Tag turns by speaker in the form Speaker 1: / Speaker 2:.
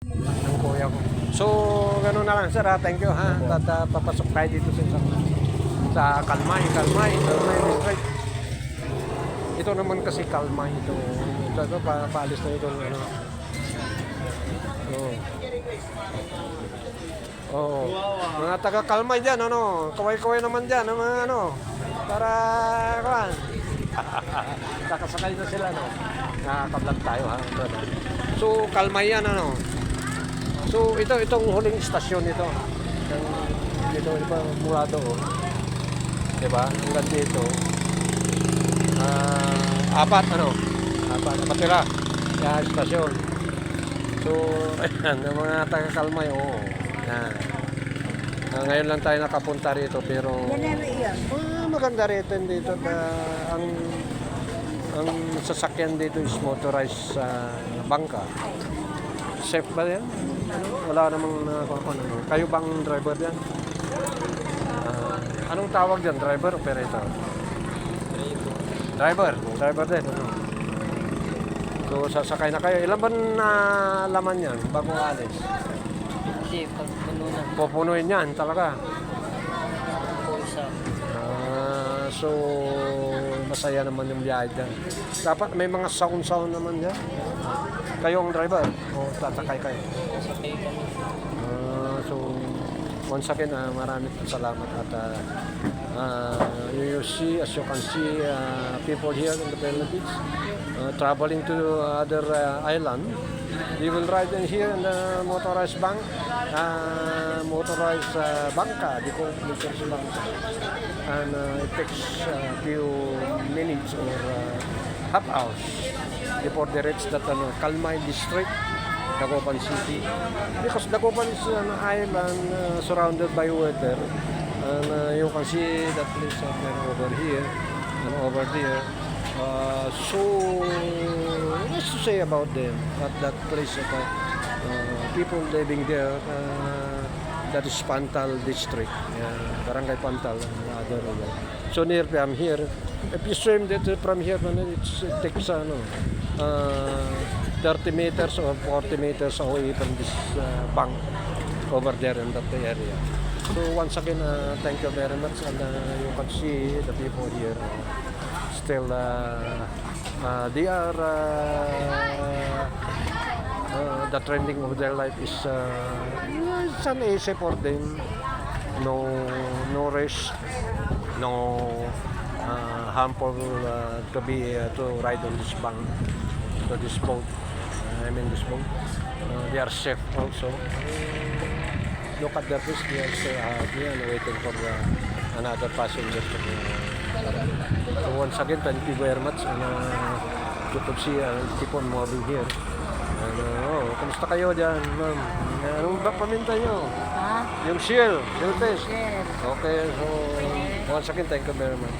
Speaker 1: ng kuya ko. So, gano'n na lang sir ha. Thank you ha. At papasok tayo dito sa Kalmay District. Ito naman kasi Kalmay ito. Ito paalis na ito. Ano. Oh. Mga taga Kalmay dyan, ano. Kaway-kaway naman dyan, mga ano. Para, kawan. Nakasakay na sila, no. Nakaka-vlog tayo ha. So, Kalmay yan, ano. So, itong huling istasyon ito. Dito, mula doon. Diba? Hanggang dito. Apat sila. Kaya istasyon. So, ayan, ang mga taga-Kalmay, oo. Yan. Ngayon lang tayo nakapunta rito, pero maganda rito dito. Ang sasakyan dito is motorized bangka. Safe ba yan? Wala namang kayo bang driver yan? Anong tawag dyan? Driver, operator? Driver din. So sasakay na kayo. Ilan ba na laman yan bago alis?
Speaker 2: Hindi, pag puno na.
Speaker 1: Pupunuin yan talaga.
Speaker 2: Pulsa.
Speaker 1: So masaya naman yung biyahe dyan. Dapat may mga sound naman dyan. Kayo ang driver o tatakay kayo?
Speaker 2: Sakay kami.
Speaker 1: So once again, maraming salamat at you see, as you can see, people here in the Philippines traveling to other island. They will ride in here in the motorized bangka, they call it motorized bangka. And it takes a few minutes or half hours before they reach that Kalmay District, Dagupan City. Because Dagupan is an island surrounded by water, and you can see that place over here and over there. So, what's to say about them at that place? People living there, that is Pantal District, Barangay Pantal. So near from here, if you swim from here, it takes 30 meters or 40 meters away from this bank over there in that area. So once again, thank you very much, and you can see the people here still they are the trending of their life is it's an easy for them. No risk, no harmful to ride on this bank, to this boat. This boat. They are safe also. Look at their fish. They are still happy and waiting for another passenger. So once again, thank you very much. And you could see, keep on moving here. Kamusta kayo dyan, ma'am? Anong ba paminta nyo?
Speaker 2: Ha?
Speaker 1: Yung shell test.
Speaker 2: Yes.
Speaker 1: Okay, so once again, thank you very much.